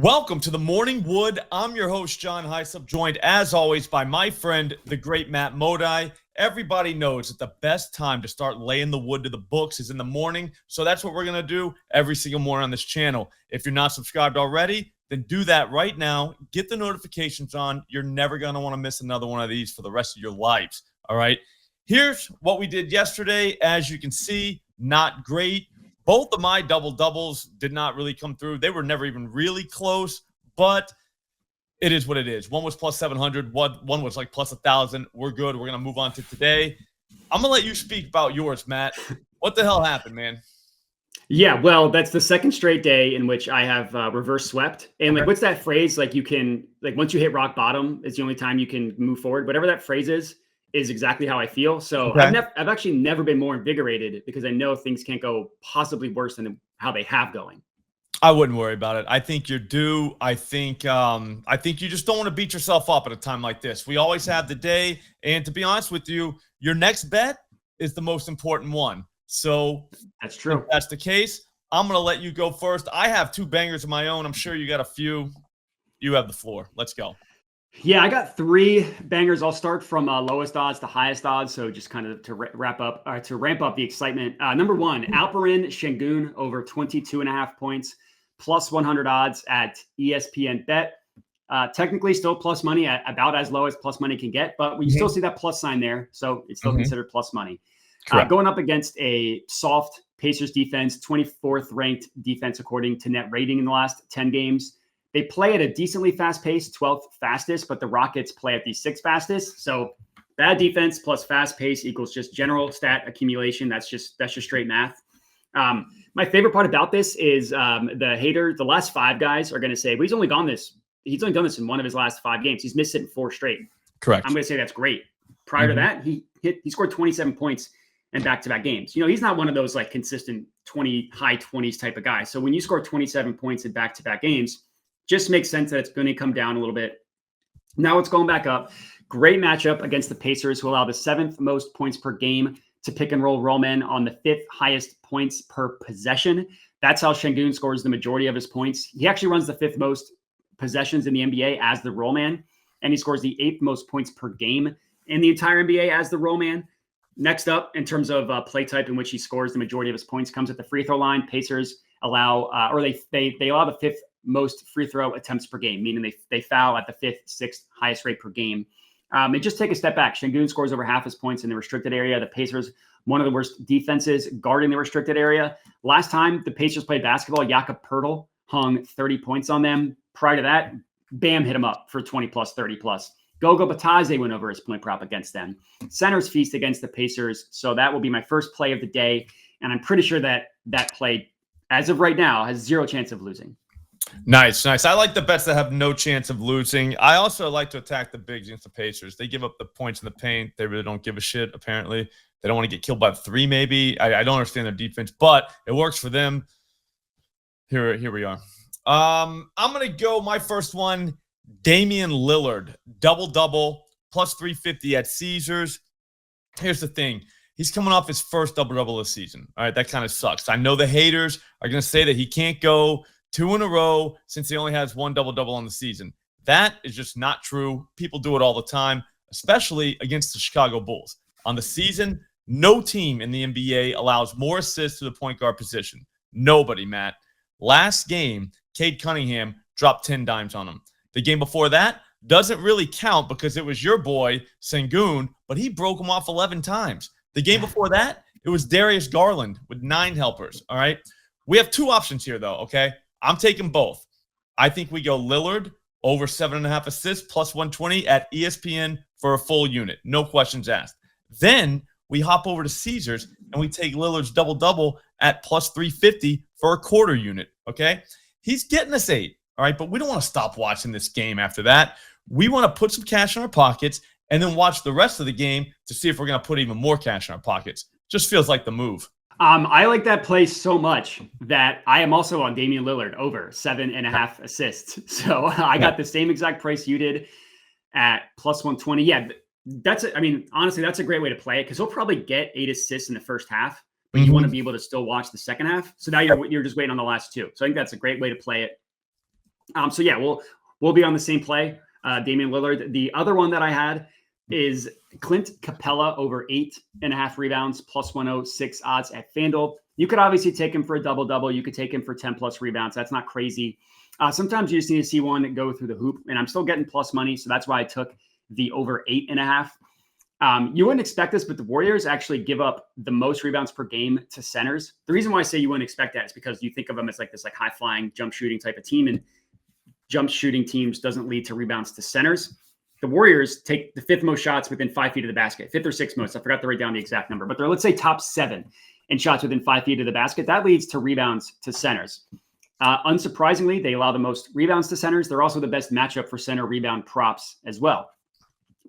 Welcome to the Morning Wood. I'm your host, John Hysup, joined as always by my friend, the great Matt Modi. Everybody knows that the best time to start laying the wood to the books is in the morning. So that's what we're going to do every single morning on this channel. If you're not subscribed already, then do that right now. Get the notifications on. You're never going to want to miss another one of these for the rest of your lives. All right. Here's what we did yesterday. As you can see, not great. Both of my double-doubles did not really come through. They were never even really close, but it is what it is. One was plus 700. One was like plus 1,000. We're good. We're going to move on to today. I'm going to let you speak about yours, Matt. What the hell happened, man? Yeah, well, that's the second straight day in which I have reverse swept. And like, what's that phrase? Like, you can, like, once you hit rock bottom, it's the only time you can move forward. Whatever that phrase is exactly how I feel. So Okay. I've actually never been more invigorated because I know things can't go possibly worse than how they have going. I wouldn't worry about it. I think you're due. I think you just don't want to beat yourself up at a time like this. We always have the day, and to be honest with you, your next bet is the most important one. So that's true. If that's the case, I'm going to let you go first. I have two bangers of my own. I'm sure you got a few. You have the floor. Let's go. Yeah, I got three bangers. I'll start from lowest odds to highest odds. So just kind of to ramp up the excitement. Number one, Alperin Şengün over 22.5 points, plus 100 odds at ESPN Bet. Technically still plus money at about as low as plus money can get, but we still see that plus sign there. So it's still considered plus money. Going up against a soft Pacers defense, 24th ranked defense according to net rating in the last 10 games. They play at a decently fast pace, 12th fastest, but the Rockets play at the 6th fastest. So bad defense plus fast pace equals just general stat accumulation. That's just straight math. My favorite part about this is the last five guys are going to say, well, he's only done this in one of his last 5 games. He's missed it in 4 straight. Correct. I'm going to say that's great. Prior to that, he scored 27 points in back-to-back games. You know, he's not one of those like consistent high 20s type of guys. So when you score 27 points in back-to-back games, just makes sense that it's going to come down a little bit. Now it's going back up. Great matchup against the Pacers, who allow the 7th most points per game to pick and roll rollmen on the 5th highest points per possession. That's how Şengün scores the majority of his points. He actually runs the 5th most possessions in the NBA as the rollman, and he scores the 8th most points per game in the entire NBA as the rollman. Next up, in terms of play type in which he scores the majority of his points, comes at the free throw line. Pacers allow, they allow the 5th most free throw attempts per game, meaning they foul at the 5th, 6th highest rate per game. And just take a step back. Şengün scores over half his points in the restricted area. The Pacers, one of the worst defenses guarding the restricted area. Last time the Pacers played basketball, Jakob Poeltl hung 30 points on them. Prior to that, Bam hit him up for 20 plus, 30 plus. Gogo Batadze went over his point prop against them. Centers feast against the Pacers. So that will be my first play of the day. And I'm pretty sure that play, as of right now, has 0 chance of losing. Nice. I like the bets that have no chance of losing. I also like to attack the bigs against the Pacers. They give up the points in the paint. They really don't give a shit, apparently. They don't want to get killed by 3, maybe. I don't understand their defense, but it works for them. Here we are. I'm going to go my first one, Damian Lillard. Double-double, plus 350 at Caesars. Here's the thing. He's coming off his first double-double this season. All right, that kind of sucks. I know the haters are going to say that he can't go 2 in a row since he only has 1 double-double on the season. That is just not true. People do it all the time, especially against the Chicago Bulls. On the season, no team in the NBA allows more assists to the point guard position. Nobody, Matt. Last game, Cade Cunningham dropped 10 dimes on him. The game before that doesn't really count because it was your boy, Şengün, but he broke him off 11 times. The game before that, it was Darius Garland with 9 helpers, all right? We have 2 options here, though, okay? I'm taking both. I think we go Lillard over 7.5 assists plus 120 at ESPN for a full unit. No questions asked. Then we hop over to Caesars and we take Lillard's double-double at plus 350 for a quarter unit, okay? He's getting us 8, all right? But we don't want to stop watching this game after that. We want to put some cash in our pockets and then watch the rest of the game to see if we're going to put even more cash in our pockets. Just feels like the move. I like that play so much that I am also on Damian Lillard over 7.5 assists. So I got the same exact price you did at plus 120. Yeah, honestly, that's a great way to play it because he'll probably get 8 assists in the first half, but you want to be able to still watch the second half. So now you're just waiting on the last 2. So I think that's a great way to play it. So yeah, we'll be on the same play. Damian Lillard. The other one that I had is Clint Capella over 8.5 rebounds plus 106 odds at FanDuel. You could obviously take him for a double-double. You could take him for 10 plus rebounds. That's not crazy. Sometimes you just need to see one go through the hoop, and I'm still getting plus money, so that's why I took the over 8.5. You wouldn't expect this, but the Warriors actually give up the most rebounds per game to centers. The reason why I say you wouldn't expect that is because you think of them as like this like high-flying jump shooting type of team, and jump shooting teams doesn't lead to rebounds to centers. The Warriors take the 5th most shots within 5 feet of the basket, 5th or 6th most. I forgot to write down the exact number, but they're, let's say, top 7 in shots within 5 feet of the basket. That leads to rebounds to centers. Unsurprisingly, they allow the most rebounds to centers. They're also the best matchup for center rebound props as well.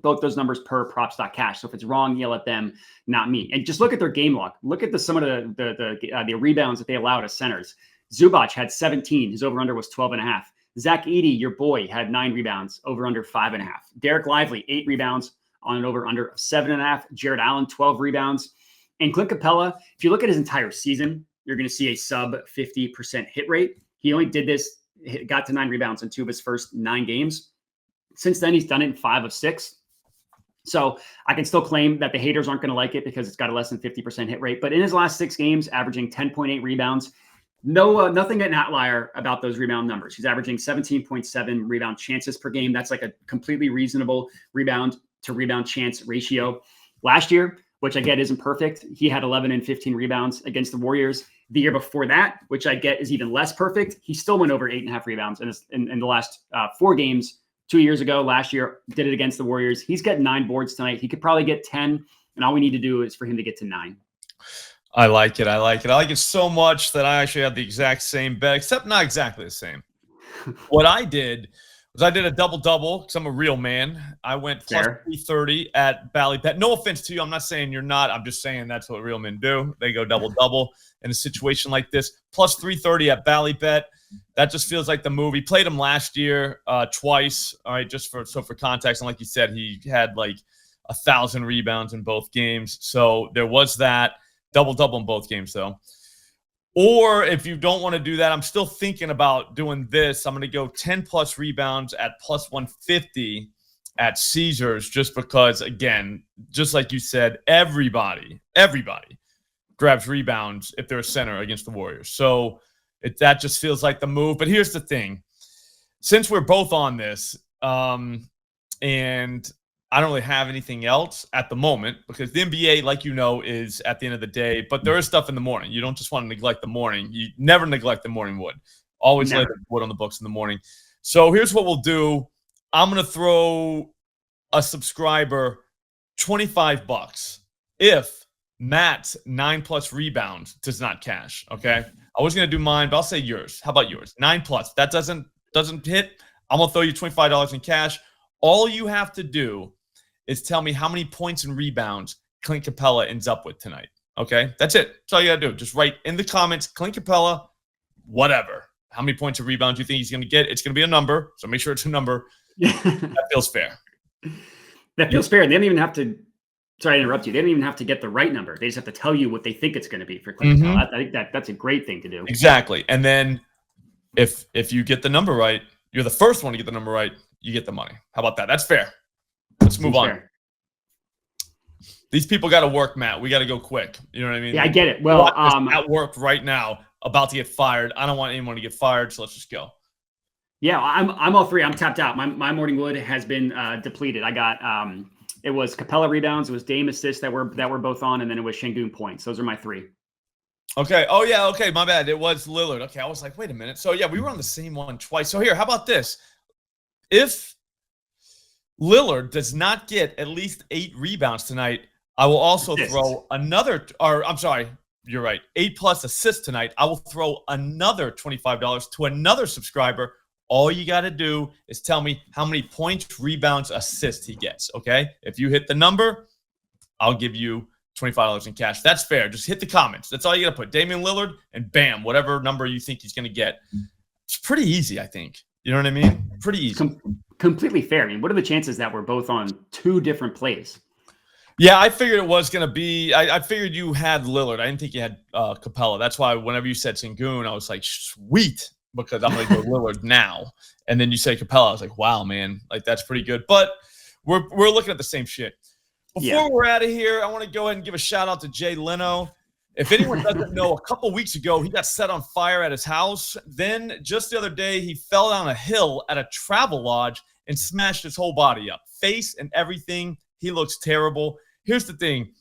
Both those numbers per props.cash. So if it's wrong, yell at them, not me. And just look at their game log. Look at some of the rebounds that they allow to centers. Zubac had 17. His over-under was 12.5. Zach Edey, your boy, had 9 rebounds, over-under 5.5. Derek Lively, 8 rebounds on an over-under of 7.5. Jared Allen, 12 rebounds. And Clint Capella, if you look at his entire season, you're going to see a sub 50% hit rate. He only did this, got to 9 rebounds in 2 of his first 9 games. Since then, he's done it in 5 of 6. So I can still claim that the haters aren't going to like it because it's got a less than 50% hit rate. But in his last 6 games, averaging 10.8 rebounds, nothing an outlier about those rebound numbers. He's averaging 17.7 rebound chances per game. That's like a completely reasonable rebound to rebound chance ratio. Last year, which I get isn't perfect, he had 11 and 15 rebounds against the Warriors. The year before that, which I get is even less perfect, he still went over 8.5 rebounds in the last 4 games. 2 years ago, last year, did it against the Warriors. He's got 9 boards tonight. He could probably get 10, and all we need to do is for him to get to 9. I like it. I like it so much that I actually have the exact same bet, except not exactly the same. What I did was I did a double-double because I'm a real man. I went plus 330 at Bally Bet. No offense to you. I'm not saying you're not. I'm just saying that's what real men do. They go double-double in a situation like this. Plus 330 at Bally Bet. That just feels like the move. He played him last year twice. All right, just for context. And like you said, he had like 1,000 rebounds in both games. So there was that. Double-double in both games, though. Or if you don't want to do that, I'm still thinking about doing this. I'm going to go 10-plus rebounds at plus 150 at Caesars just because, again, just like you said, everybody grabs rebounds if they're a center against the Warriors. So that just feels like the move. But here's the thing. Since we're both on this, and I don't really have anything else at the moment because the NBA, like you know, is at the end of the day. But there is stuff in the morning. You don't just want to neglect the morning. You never neglect the morning wood. Always lay the wood on the books in the morning. So here's what we'll do. I'm going to throw a subscriber $25 if Matt's 9-plus rebounds does not cash. Okay, I was going to do mine, but I'll say yours. How about yours? 9-plus. That doesn't hit. I'm going to throw you $25 in cash. All you have to do is tell me how many points and rebounds Clint Capella ends up with tonight. Okay? That's it. That's all you got to do. Just write in the comments, Clint Capella, whatever. How many points and rebounds you think he's going to get? It's going to be a number, so make sure it's a number. That feels fair. That feels fair. They don't even have to – sorry to interrupt you. They don't even have to get the right number. They just have to tell you what they think it's going to be for Clint Capella. I think that's a great thing to do. Exactly. And then if you get the number right, you're the first one to get the number right, you get the money. How about that? That's fair. Let's move on. These people got to work, Matt. We got to go quick. You know what I mean? Yeah, I get it. Well, at work right now, about to get fired. I don't want anyone to get fired, so let's just go. Yeah, I'm all free. I'm tapped out. My morning wood has been depleted. I got it was Capella rebounds, it was Dame assists that were both on, and then it was Şengün points. Those are my 3. Okay. Oh yeah. Okay. My bad. It was Lillard. Okay. I was like, wait a minute. So yeah, we were on the same one twice. So here, how about this? If Lillard does not get at least 8 rebounds tonight, I will also throw another, or I'm sorry, you're right, 8+ assists tonight. I will throw another $25 to another subscriber. All you got to do is tell me how many points, rebounds, assists he gets, okay? If you hit the number, I'll give you $25 in cash. That's fair. Just hit the comments. That's all you got to put. Damian Lillard, and bam, whatever number you think he's going to get. It's pretty easy, I think. You know what I mean? Pretty easy. Completely fair. I mean, what are the chances that we're both on 2 different plays? Yeah, I figured it was going to be – I figured you had Lillard. I didn't think you had Capella. That's why whenever you said Şengün, I was like, sweet. because I'm going to go Lillard now. And then you say Capella. I was like, wow, man, like that's pretty good. But we're looking at the same shit. Before we're out of here, I want to go ahead and give a shout out to Jay Leno. If anyone doesn't know, a couple weeks ago, he got set on fire at his house. Then just the other day, he fell down a hill at a travel lodge and smashed his whole body up, face and everything. He looks terrible. Here's the thing.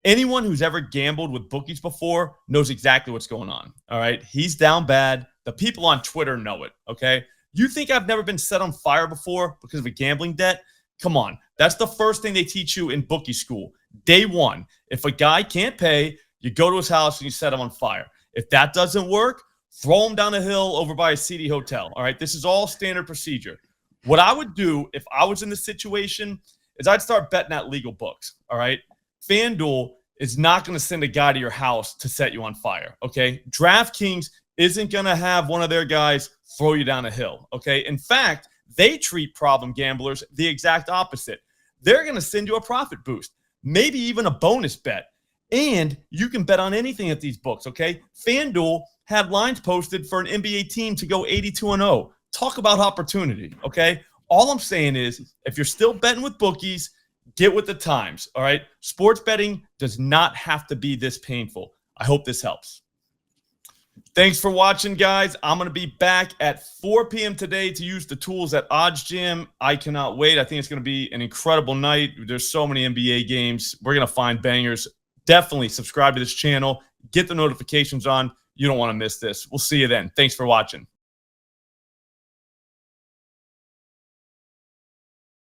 Anyone who's ever gambled with bookies before knows exactly what's going on. All right. He's down bad. The people on Twitter know it. Okay. You think I've never been set on fire before because of a gambling debt? Come on. That's the first thing they teach you in bookie school. Day one. If a guy can't pay, you go to his house and you set him on fire. If that doesn't work, throw him down a hill over by a seedy hotel. All right. This is all standard procedure. What I would do if I was in this situation is I'd start betting at legal books. All right. FanDuel is not going to send a guy to your house to set you on fire. Okay. DraftKings isn't going to have one of their guys throw you down a hill. Okay. In fact, they treat problem gamblers the exact opposite. They're going to send you a profit boost, maybe even a bonus bet. And you can bet on anything at these books, okay? FanDuel had lines posted for an NBA team to go 82-0. Talk about opportunity, okay? All I'm saying is if you're still betting with bookies, get with the times, all right? Sports betting does not have to be this painful. I hope this helps. Thanks for watching, guys. I'm going to be back at 4 p.m. today to use the tools at Odds Jam. I cannot wait. I think it's going to be an incredible night. There's so many NBA games. We're going to find bangers. Definitely subscribe to this channel. Get the notifications on. You don't want to miss this. We'll see you then. Thanks for watching.